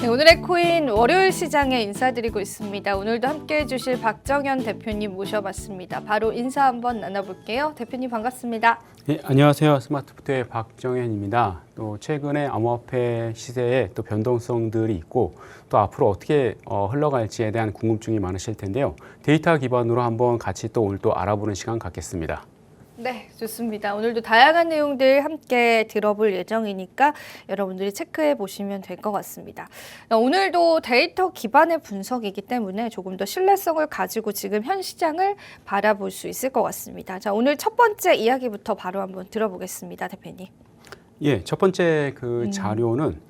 네, 오늘의 코인 월요일 시장에 인사드리고 있습니다. 오늘도 함께해 주실 박정현 대표님 모셔봤습니다. 바로 인사 한번 나눠볼게요. 대표님 반갑습니다. 네, 안녕하세요. 스마트부트의 박정현입니다. 또 최근에 암호화폐 시세에 또 변동성들이 있고 또 앞으로 어떻게 흘러갈지에 대한 궁금증이 많으실 텐데요. 데이터 기반으로 한번 같이 또 오늘 또 알아보는 시간 갖겠습니다. 네, 좋습니다. 오늘도 다양한 내용들 함께 들어볼 예정이니까 여러분들이 체크해 보시면 될 것 같습니다. 오늘도 데이터 기반의 분석이기 때문에 조금 더 신뢰성을 가지고 지금 현 시장을 바라볼 수 있을 것 같습니다. 자, 오늘 첫 번째 이야기부터 바로 한번 들어보겠습니다, 대표님. 예, 첫 번째 그 자료는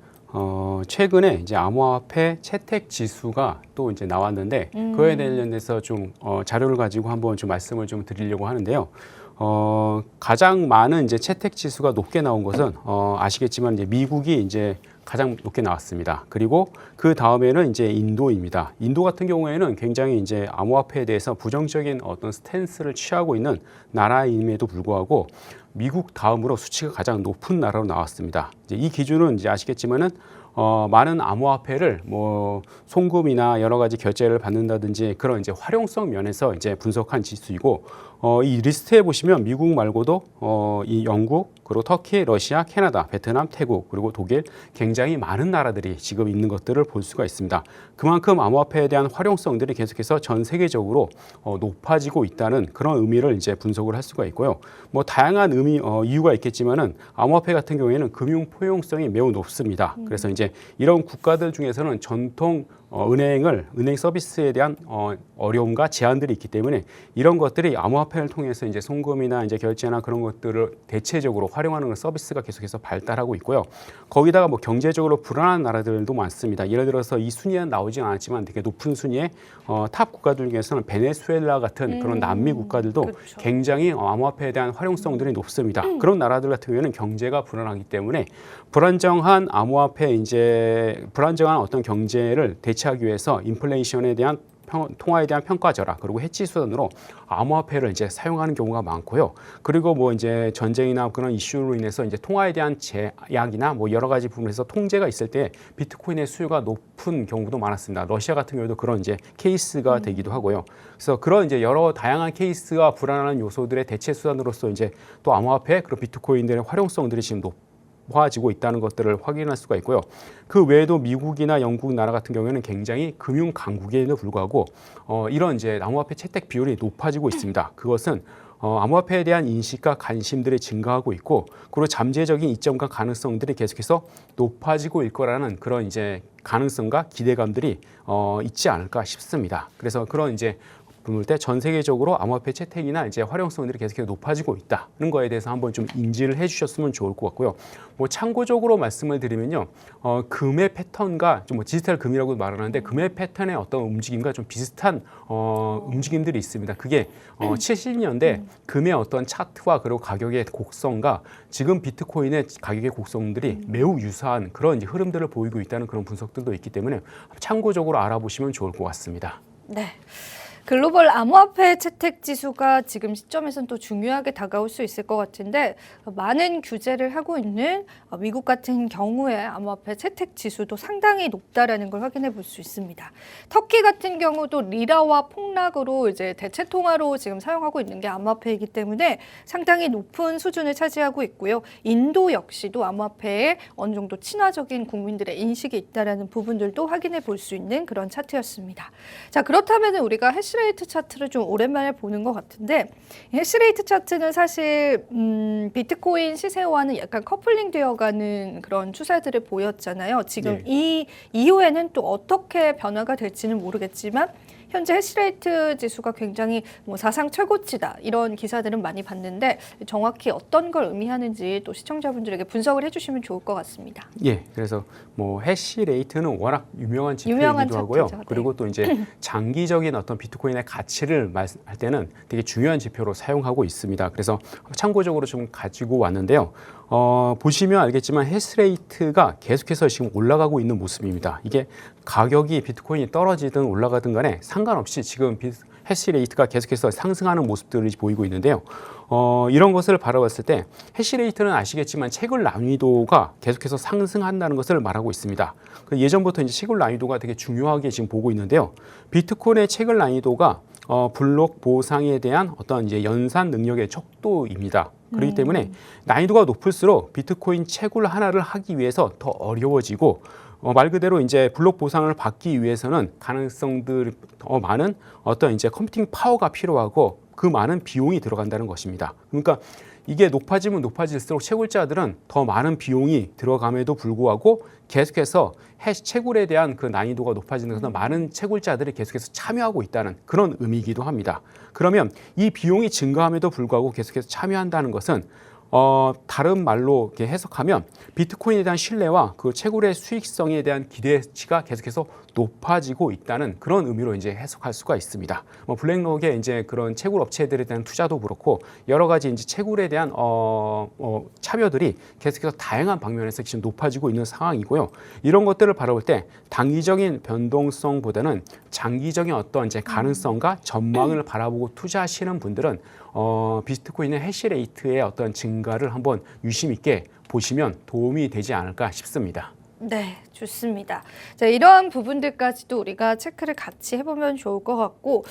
최근에 이제 암호화폐 채택 지수가 또 이제 나왔는데 그거에 관련해서 좀 자료를 가지고 한번 좀 말씀을 좀 드리려고 하는데요. 가장 많은 이제 채택 지수가 높게 나온 것은 아시겠지만 이제 미국이 이제 가장 높게 나왔습니다. 그리고 그 다음에는 이제 인도입니다. 인도 같은 경우에는 굉장히 이제 암호화폐에 대해서 부정적인 어떤 스탠스를 취하고 있는 나라임에도 불구하고 미국 다음으로 수치가 가장 높은 나라로 나왔습니다. 이제 이 기준은 이제 아시겠지만은 많은 암호화폐를 뭐 송금이나 여러 가지 결제를 받는다든지 그런 이제 활용성 면에서 이제 분석한 지수이고 이 리스트에 보시면 미국 말고도 이 영국 그리고 터키, 러시아, 캐나다, 베트남, 태국 그리고 독일 굉장히 많은 나라들이 지금 있는 것들을 볼 수가 있습니다. 그만큼 암호화폐에 대한 활용성들이 계속해서 전 세계적으로 높아지고 있다는 그런 의미를 이제 분석을 할 수가 있고요. 뭐 다양한 이유가 있겠지만은 암호화폐 같은 경우에는 금융 포용성이 매우 높습니다. 그래서 이제 이런 국가들 중에서는 전통 은행 서비스에 대한 어려움과 제한들이 있기 때문에 이런 것들이 암호화폐를 통해서 이제 송금이나 이제 결제나 그런 것들을 대체적으로 활용하는 서비스가 계속해서 발달하고 있고요. 거기다가 뭐 경제적으로 불안한 나라들도 많습니다. 예를 들어서 이 순위는 나오진 않았지만 되게 높은 순위의 탑 국가들 중에서는 베네수엘라 같은 그런 남미 국가들도 그렇죠. 굉장히 암호화폐에 대한 활용성들이 높습니다. 그런 나라들 같은 경우에는 경제가 불안하기 때문에 불안정한 어떤 경제를 대체하기 위해서 인플레이션에 대한 통화에 대한 평가절하 그리고 해지 수단으로 암호화폐를 이제 사용하는 경우가 많고요. 그리고 뭐 이제 전쟁이나 그런 이슈로 인해서 이제 통화에 대한 제약이나 뭐 여러 가지 부분에서 통제가 있을 때 비트코인의 수요가 높은 경우도 많았습니다. 러시아 같은 경우도 그런 이제 케이스가 되기도 하고요. 그래서 그런 이제 여러 다양한 케이스와 불안한 요소들의 대체 수단으로서 이제 또 암호화폐 그리고 비트코인들의 활용성들이 지금 높아지고 있다는 것들을 확인할 수가 있고요. 그 외에도 미국이나 영국 나라 같은 경우에는 굉장히 금융 강국에도 불구하고 이런 이제 암호화폐 채택 비율이 높아지고 있습니다. 그것은 암호화폐에 대한 인식과 관심들이 증가하고 있고 그리고 잠재적인 이점과 가능성들이 계속해서 높아지고 있을 거라는 그런 이제 가능성과 기대감들이 있지 않을까 싶습니다. 그래서 그런 이제 볼 때 전 세계적으로 암호화폐 채택이나 이제 활용성들이 계속해서 높아지고 있다는 거에 대해서 한번 좀 인지를 해주셨으면 좋을 것 같고요. 뭐 참고적으로 말씀을 드리면요, 금의 패턴과 좀 뭐 디지털 금이라고 말하는데 금의 패턴의 어떤 움직임과 좀 비슷한 움직임들이 있습니다. 그게 70년대 금의 어떤 차트와 그리고 가격의 곡선과 지금 비트코인의 가격의 곡선들이 매우 유사한 그런 이제 흐름들을 보이고 있다는 그런 분석들도 있기 때문에 참고적으로 알아보시면 좋을 것 같습니다. 네. 글로벌 암호화폐 채택 지수가 지금 시점에서는 또 중요하게 다가올 수 있을 것 같은데 많은 규제를 하고 있는 미국 같은 경우에 암호화폐 채택 지수도 상당히 높다라는 걸 확인해 볼 수 있습니다. 터키 같은 경우도 리라와 폭락으로 이제 대체 통화로 지금 사용하고 있는 게 암호화폐이기 때문에 상당히 높은 수준을 차지하고 있고요. 인도 역시도 암호화폐에 어느 정도 친화적인 국민들의 인식이 있다라는 부분들도 확인해 볼 수 있는 그런 차트였습니다. 자, 그렇다면 우리가 해시레이트 차트를 좀 오랜만에 보는 것 같은데 해시레이트 차트는 사실 비트코인 시세와는 약간 커플링 되어가는 그런 추세들을 보였잖아요. 지금 이 이후에는 또 어떻게 변화가 될지는 모르겠지만 현재 해시레이트 지수가 굉장히 뭐 사상 최고치다 이런 기사들은 많이 봤는데 정확히 어떤 걸 의미하는지 또 시청자분들에게 분석을 해주시면 좋을 것 같습니다. 예, 그래서 뭐 해시레이트는 워낙 유명한 지표이기도 하고요. 네. 그리고 또 이제 장기적인 어떤 비트코인의 가치를 말할 때는 되게 중요한 지표로 사용하고 있습니다. 그래서 참고적으로 좀 가지고 왔는데요. 보시면 알겠지만 해시레이트가 계속해서 지금 올라가고 있는 모습입니다. 이게 가격이 비트코인이 떨어지든 올라가든 간에 상관없이 지금 해시레이트가 계속해서 상승하는 모습들을 보이고 있는데요. 이런 것을 바라봤을 때 해시레이트는 아시겠지만 채굴 난이도가 계속해서 상승한다는 것을 말하고 있습니다. 예전부터 이제 채굴 난이도가 되게 중요하게 지금 보고 있는데요. 비트코인의 채굴 난이도가 블록 보상에 대한 어떤 이제 연산 능력의 척도입니다. 그렇기 때문에 난이도가 높을수록 비트코인 채굴 하나를 하기 위해서 더 어려워지고 말 그대로 이제 블록 보상을 받기 위해서는 가능성들 더 많은 어떤 이제 컴퓨팅 파워가 필요하고 그 많은 비용이 들어간다는 것입니다. 그러니까 이게 높아지면 높아질수록 채굴자들은 더 많은 비용이 들어감에도 불구하고 계속해서 채굴에 대한 그 난이도가 높아지는 것은 많은 채굴자들이 계속해서 참여하고 있다는 그런 의미이기도 합니다. 그러면 이 비용이 증가함에도 불구하고 계속해서 참여한다는 것은 다른 말로 이렇게 해석하면 비트코인에 대한 신뢰와 그 채굴의 수익성에 대한 기대치가 계속해서 높아지고 있다는 그런 의미로 이제 해석할 수가 있습니다. 블랙록의 이제 그런 채굴 업체들에 대한 투자도 그렇고 여러 가지 이제 채굴에 대한 참여들이 계속해서 다양한 방면에서 지금 높아지고 있는 상황이고요. 이런 것들을 바라볼 때 단기적인 변동성보다는 장기적인 어떤 이제 가능성과 전망을 바라보고 투자하시는 분들은 비트코인의 해시레이트의 어떤 증가를 한번 유심 있게 보시면 도움이 되지 않을까 싶습니다. 네, 좋습니다. 자, 이러한 부분들까지도 우리가 체크를 같이 해보면 좋을 것 같고,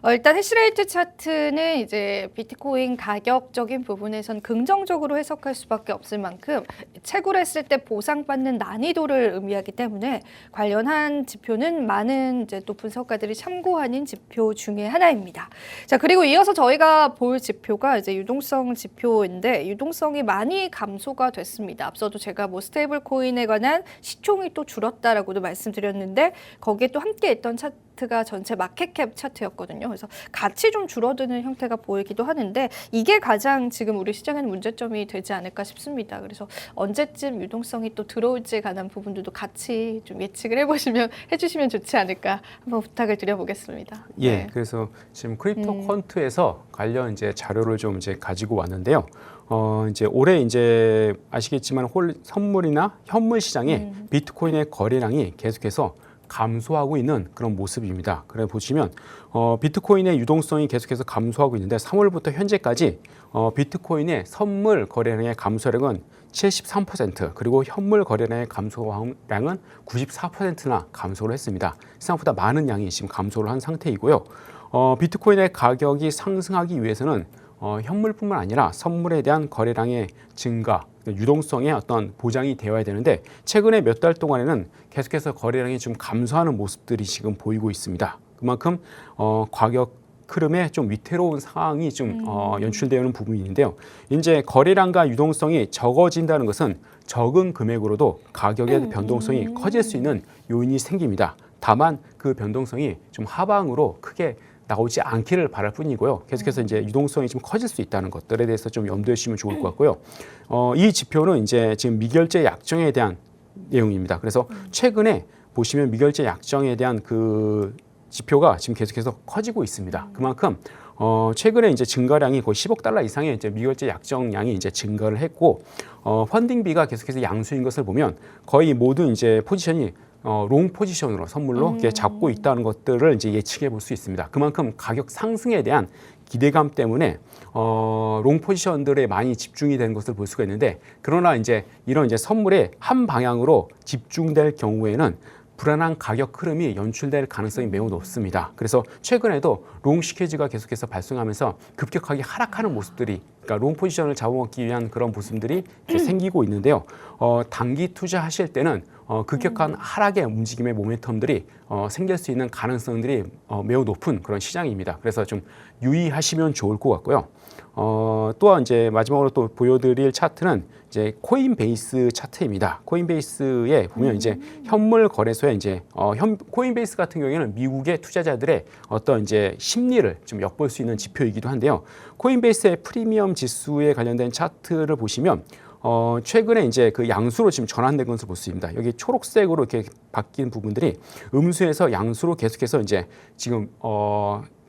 일단 해시레이트 차트는 이제 비트코인 가격적인 부분에선 긍정적으로 해석할 수밖에 없을 만큼 채굴했을 때 보상받는 난이도를 의미하기 때문에 관련한 지표는 많은 이제 또 분석가들이 참고하는 지표 중에 하나입니다. 자, 그리고 이어서 저희가 볼 지표가 이제 유동성 지표인데 유동성이 많이 감소가 됐습니다. 앞서도 제가 뭐 스테이블 코인에 관한 시총이 또 줄었다라고도 말씀드렸는데 거기에 또 함께 있던 차트가 전체 마켓캡 차트였거든요. 그래서 같이 좀 줄어드는 형태가 보이기도 하는데 이게 가장 지금 우리 시장에는 문제점이 되지 않을까 싶습니다. 그래서 언제쯤 유동성이 또 들어올지에 관한 부분들도 같이 좀 예측을 해주시면 좋지 않을까 한번 부탁을 드려보겠습니다. 예, 네. 그래서 지금 크립토 퀀트에서 관련 이제 자료를 좀 이제 가지고 왔는데요. 이제 올해 이제 아시겠지만 선물이나 현물 시장에 비트코인의 거래량이 계속해서 감소하고 있는 그런 모습입니다. 그래 보시면 비트코인의 유동성이 계속해서 감소하고 있는데 3월부터 현재까지 비트코인의 선물 거래량의 감소량은 73% 그리고 현물 거래량의 감소량은 94%나 감소를 했습니다. 생각보다 많은 양이 지금 감소를 한 상태이고요. 비트코인의 가격이 상승하기 위해서는 현물뿐만 아니라 선물에 대한 거래량의 증가, 유동성의 어떤 보장이 되어야 되는데 최근에 몇 달 동안에는 계속해서 거래량이 좀 감소하는 모습들이 지금 보이고 있습니다. 그만큼 가격 흐름에 좀 위태로운 상황이 좀 연출되는 부분인데요. 이제 거래량과 유동성이 적어진다는 것은 적은 금액으로도 가격의 변동성이 커질 수 있는 요인이 생깁니다. 다만 그 변동성이 좀 하방으로 크게 나오지 않기를 바랄 뿐이고요. 계속해서 이제 유동성이 좀 커질 수 있다는 것들에 대해서 좀 염두에 주시면 좋을 것 같고요. 이 지표는 이제 지금 미결제 약정에 대한 내용입니다. 그래서 최근에 보시면 미결제 약정에 대한 그 지표가 지금 계속해서 커지고 있습니다. 그만큼 최근에 이제 증가량이 거의 10억 달러 이상의 이제 미결제 약정량이 이제 증가를 했고 펀딩비가 계속해서 양수인 것을 보면 거의 모든 이제 포지션이 롱 포지션으로 선물로 이렇게 잡고 있다는 것들을 이제 예측해 볼 수 있습니다. 그만큼 가격 상승에 대한 기대감 때문에 롱 포지션들에 많이 집중이 된 것을 볼 수가 있는데 그러나 이제 이런 이제 선물에 한 방향으로 집중될 경우에는 불안한 가격 흐름이 연출될 가능성이 매우 높습니다. 그래서 최근에도 롱 시퀴즈가 계속해서 발생하면서 급격하게 하락하는 모습들이 그러니까 롱 포지션을 잡아먹기 위한 그런 모습들이 생기고 있는데요. 단기 투자하실 때는 급격한 하락의 움직임의 모멘텀들이 생길 수 있는 가능성들이 매우 높은 그런 시장입니다. 그래서 좀 유의하시면 좋을 것 같고요. 또한 이제 마지막으로 또 보여드릴 차트는 이제 코인베이스 차트입니다. 코인베이스에 보면 이제 현물 거래소에 이제 코인베이스 같은 경우에는 미국의 투자자들의 어떤 이제 심리를 좀 엿볼 수 있는 지표이기도 한데요. 코인베이스의 프리미엄 지수에 관련된 차트를 보시면 최근에 이제 그 양수로 지금 전환된 것을 볼 수 있습니다. 여기 초록색으로 이렇게 바뀐 부분들이 음수에서 양수로 계속해서 이제 지금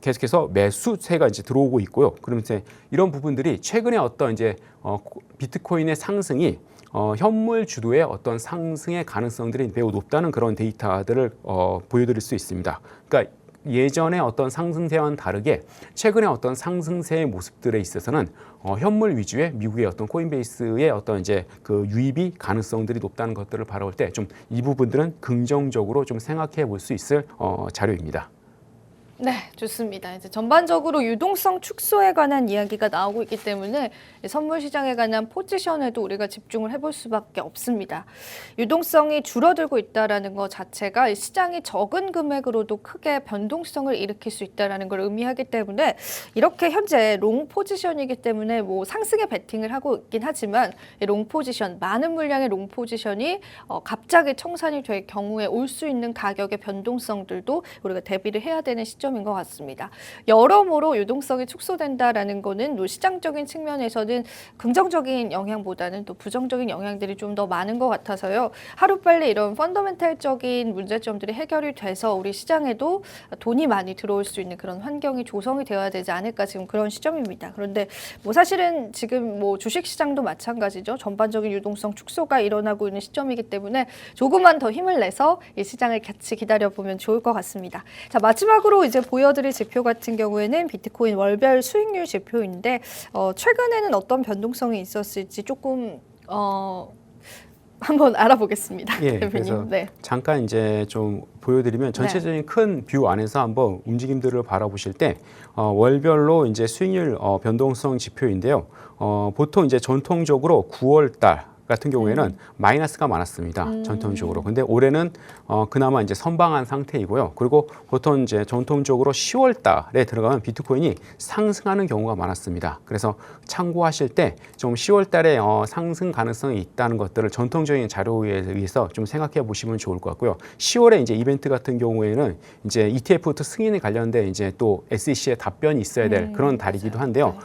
계속해서 매수세가 이제 들어오고 있고요. 그러면서 이런 부분들이 최근에 어떤 이제 비트코인의 상승이 현물 주도의 어떤 상승의 가능성들이 매우 높다는 그런 데이터들을 보여드릴 수 있습니다. 그러니까 예전의 어떤 상승세와는 다르게 최근에 어떤 상승세의 모습들에 있어서는 현물 위주의 미국의 어떤 코인베이스의 어떤 이제 그 유입이 가능성들이 높다는 것들을 바라볼 때 좀 이 부분들은 긍정적으로 좀 생각해 볼 수 있을 자료입니다. 네, 좋습니다. 이제 전반적으로 유동성 축소에 관한 이야기가 나오고 있기 때문에 선물 시장에 관한 포지션에도 우리가 집중을 해볼 수밖에 없습니다. 유동성이 줄어들고 있다는 것 자체가 시장이 적은 금액으로도 크게 변동성을 일으킬 수 있다는 걸 의미하기 때문에 이렇게 현재 롱 포지션이기 때문에 뭐 상승에 베팅을 하고 있긴 하지만 롱 포지션, 많은 물량의 롱 포지션이 갑자기 청산이 될 경우에 올 수 있는 가격의 변동성들도 우리가 대비를 해야 되는 시점인 것 같습니다. 여러모로 유동성이 축소된다라는 거는 시장적인 측면에서는 긍정적인 영향보다는 또 부정적인 영향들이 좀 더 많은 것 같아서요. 하루빨리 이런 펀더멘탈적인 문제점들이 해결이 돼서 우리 시장에도 돈이 많이 들어올 수 있는 그런 환경이 조성이 되어야 되지 않을까 지금 그런 시점입니다. 그런데 뭐 사실은 지금 뭐 주식시장도 마찬가지죠. 전반적인 유동성 축소가 일어나고 있는 시점이기 때문에 조금만 더 힘을 내서 이 시장을 같이 기다려보면 좋을 것 같습니다. 자, 마지막으로 이제 보여드릴 지표 같은 경우에는 비트코인 월별 수익률 지표인데 최근에는 어떤 변동성이 있었을지 조금 한번 알아보겠습니다. 예, 대표님. 그래서 네. 잠깐 이제 좀 보여드리면 전체적인 큰 뷰 안에서 한번 움직임들을 바라보실 때 월별로 이제 수익률 변동성 지표인데요. 보통 이제 전통적으로 9월 달 같은 경우에는 마이너스가 많았습니다. 전통적으로. 근데 올해는 그나마 이제 선방한 상태이고요. 그리고 보통 이제 전통적으로 10월 달에 들어가면 비트코인이 상승하는 경우가 많았습니다. 그래서 참고하실 때 좀 10월 달에 상승 가능성이 있다는 것들을 전통적인 자료에 의해서 좀 생각해 보시면 좋을 것 같고요. 10월에 이제 이벤트 같은 경우에는 이제 ETF 승인에 관련된 이제 또 SEC의 답변이 있어야 될 그런 달이기도 한데요.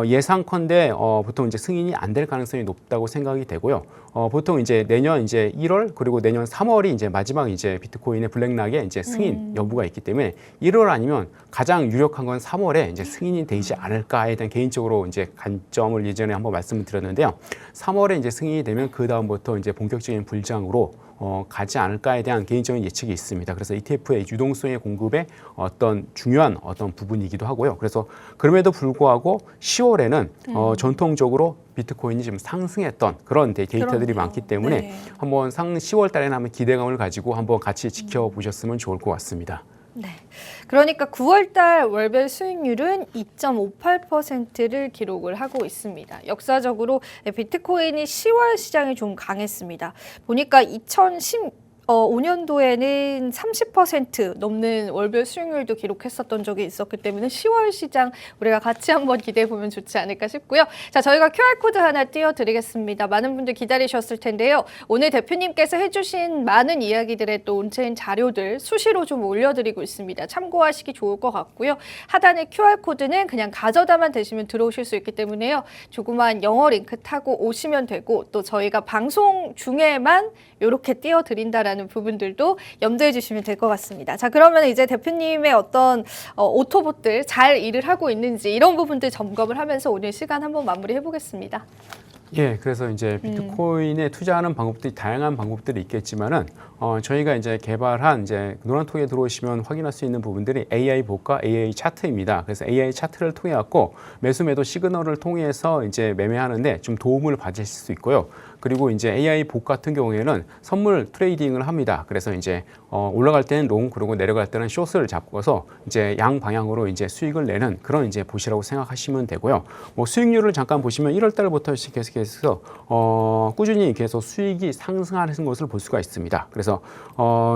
예상컨대 보통 이제 승인이 안 될 가능성이 높다고 생각이 되고요. 보통 이제 내년 이제 1월 그리고 내년 3월이 이제 마지막 이제 비트코인의 블랙락의 이제 승인 여부가 있기 때문에 1월 아니면 가장 유력한 건 3월에 이제 승인이 되지 않을까에 대한 개인적으로 이제 관점을 예전에 한번 말씀을 드렸는데요. 3월에 이제 승인이 되면 그 다음부터 이제 본격적인 불장으로 가지 않을까에 대한 개인적인 예측이 있습니다. 그래서 ETF의 유동성의 공급의 어떤 중요한 어떤 부분이기도 하고요. 그래서 그럼에도 불구하고 10월에는 전통적으로 비트코인이 지금 상승했던 그런 데이터들이 그렇네요. 많기 때문에 네. 한번 10월 달에는 한번 기대감을 가지고 한번 같이 지켜보셨으면 좋을 것 같습니다. 네. 그러니까 9월달 월별 수익률은 2.58%를 기록을 하고 있습니다. 역사적으로 비트코인이 10월 시장이 좀 강했습니다. 보니까 2015년도에는 30% 넘는 월별 수익률도 기록했었던 적이 있었기 때문에 10월 시장 우리가 같이 한번 기대해 보면 좋지 않을까 싶고요. 자, 저희가 QR코드 하나 띄워드리겠습니다. 많은 분들 기다리셨을 텐데요. 오늘 대표님께서 해주신 많은 이야기들의 또 온체인 자료들 수시로 좀 올려드리고 있습니다. 참고하시기 좋을 것 같고요. 하단의 QR코드는 그냥 가져다만 대시면 들어오실 수 있기 때문에요. 조그만 영어 링크 타고 오시면 되고 또 저희가 방송 중에만 이렇게 띄워드린다라는 부분들도 염두해 주시면 될 것 같습니다. 자, 그러면 이제 대표님의 어떤 오토봇들 잘 일을 하고 있는지 이런 부분들 점검을 하면서 오늘 시간 한번 마무리해 보겠습니다. 예, 그래서 이제 비트코인에 투자하는 방법들이 다양한 방법들이 있겠지만은 저희가 이제 개발한 이제 노란톡에 들어오시면 확인할 수 있는 부분들이 AI 보가, AI 차트입니다. 그래서 AI 차트를 통해 갖고 매수 매도 시그널을 통해서 이제 매매하는데 좀 도움을 받으실 수 있고요. 그리고 이제 AI 복 같은 경우에는 선물 트레이딩을 합니다. 그래서 이제 올라갈 때는 롱 그리고 내려갈 때는 숏을 잡고서 이제 양 방향으로 이제 수익을 내는 그런 이제 보시라고 생각하시면 되고요. 뭐 수익률을 잠깐 보시면 1월 달부터 계속해서 꾸준히 계속 수익이 상승하는 것을 볼 수가 있습니다. 그래서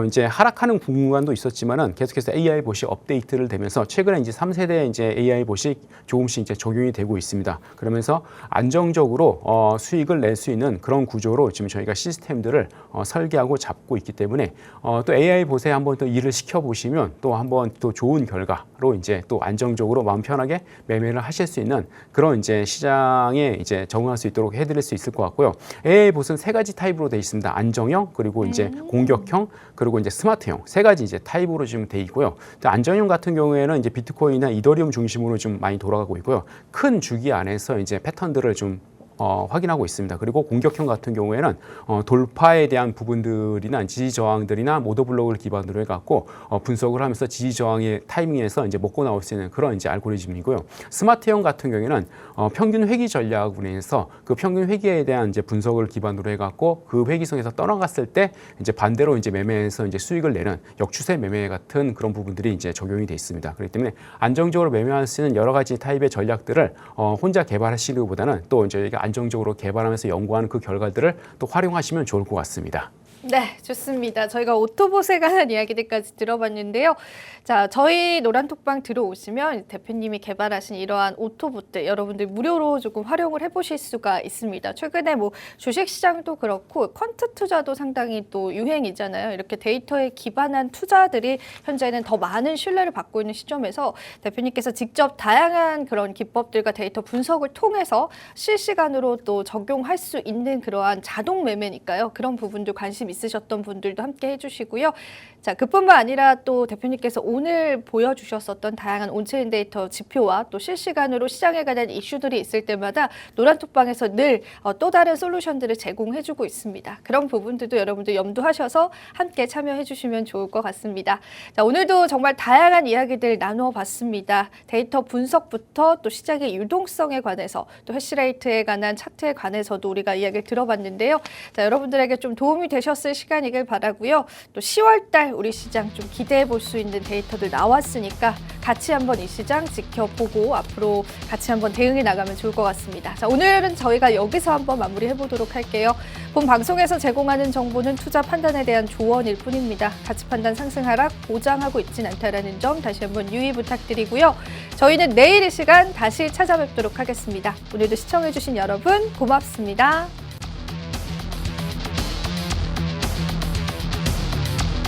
이제 하락하는 구간도 있었지만은 계속해서 AI 봇이 업데이트를 되면서 최근에 이제 3세대 이제 AI 봇이 조금씩 이제 적용이 되고 있습니다. 그러면서 안정적으로 수익을 낼 수 있는 그런 구조로 지금 저희가 시스템들을 설계하고 잡고 있기 때문에 또 AI 봇에 한번 또 일을 시켜 보시면 또 한번 또 좋은 결과로 이제 또 안정적으로 마음 편하게 매매를 하실 수 있는 그런 이제 시장에 이제 적응할 수 있도록 해드릴 수 있을 것 같고요. AI 봇은 세 가지 타입으로 되어 있습니다. 안정형 그리고 이제 공격형 그리고 이제 스마트형 세 가지 이제 타입으로 지금 되어 있고요. 안정형 같은 경우에는 이제 비트코인이나 이더리움 중심으로 좀 많이 돌아가고 있고요. 큰 주기 안에서 이제 패턴들을 좀 확인하고 있습니다. 그리고 공격형 같은 경우에는 돌파에 대한 부분들이나 지지 저항들이나 모더블록을 기반으로 해갖고 분석을 하면서 지지 저항의 타이밍에서 이제 먹고 나올 수 있는 그런 이제 알고리즘이고요. 스마트형 같은 경우에는 평균 회귀 전략으로 인해서 그 평균 회귀에 대한 이제 분석을 기반으로 해갖고 그 회귀선에서 떠나갔을 때 이제 반대로 이제 매매에서 이제 수익을 내는 역추세 매매 같은 그런 부분들이 이제 적용이 돼 있습니다. 그렇기 때문에 안정적으로 매매할 수 있는 여러 가지 타입의 전략들을 혼자 개발하시는 것보다는 또 저희가 안정적으로 개발하면서 연구하는 그 결과들을 또 활용하시면 좋을 것 같습니다. 네, 좋습니다. 저희가 오토봇에 관한 이야기들까지 들어봤는데요. 자, 저희 노란톡방 들어오시면 대표님이 개발하신 이러한 오토봇들 여러분들 무료로 조금 활용을 해보실 수가 있습니다. 최근에 뭐 주식시장도 그렇고 퀀트 투자도 상당히 또 유행이잖아요. 이렇게 데이터에 기반한 투자들이 현재는 더 많은 신뢰를 받고 있는 시점에서 대표님께서 직접 다양한 그런 기법들과 데이터 분석을 통해서 실시간으로 또 적용할 수 있는 그러한 자동 매매니까요. 그런 부분도 관심 있으셨던 분들도 함께 해주시고요. 자, 그뿐만 아니라 또 대표님께서 오늘 보여주셨었던 다양한 온체인 데이터 지표와 또 실시간으로 시장에 관한 이슈들이 있을 때마다 노란톡방에서 늘 또 다른 솔루션들을 제공해주고 있습니다. 그런 부분들도 여러분들 염두하셔서 함께 참여해주시면 좋을 것 같습니다. 자, 오늘도 정말 다양한 이야기들 나누어봤습니다. 데이터 분석부터 또 시장의 유동성에 관해서 또 해시레이트에 관한 차트에 관해서도 우리가 이야기를 들어봤는데요. 자, 여러분들에게 좀 도움이 되셨을 시간이길 바라고요. 또 10월 달 우리 시장 좀 기대해 볼 수 있는 데이터들 나왔으니까 같이 한번 이 시장 지켜보고 앞으로 같이 한번 대응해 나가면 좋을 것 같습니다. 자, 오늘은 저희가 여기서 한번 마무리해 보도록 할게요. 본 방송에서 제공하는 정보는 투자 판단에 대한 조언일 뿐입니다. 가치 판단 상승 하락 보장하고 있진 않다라는 점 다시 한번 유의 부탁드리고요. 저희는 내일 이 시간 다시 찾아뵙도록 하겠습니다. 오늘도 시청해 주신 여러분 고맙습니다.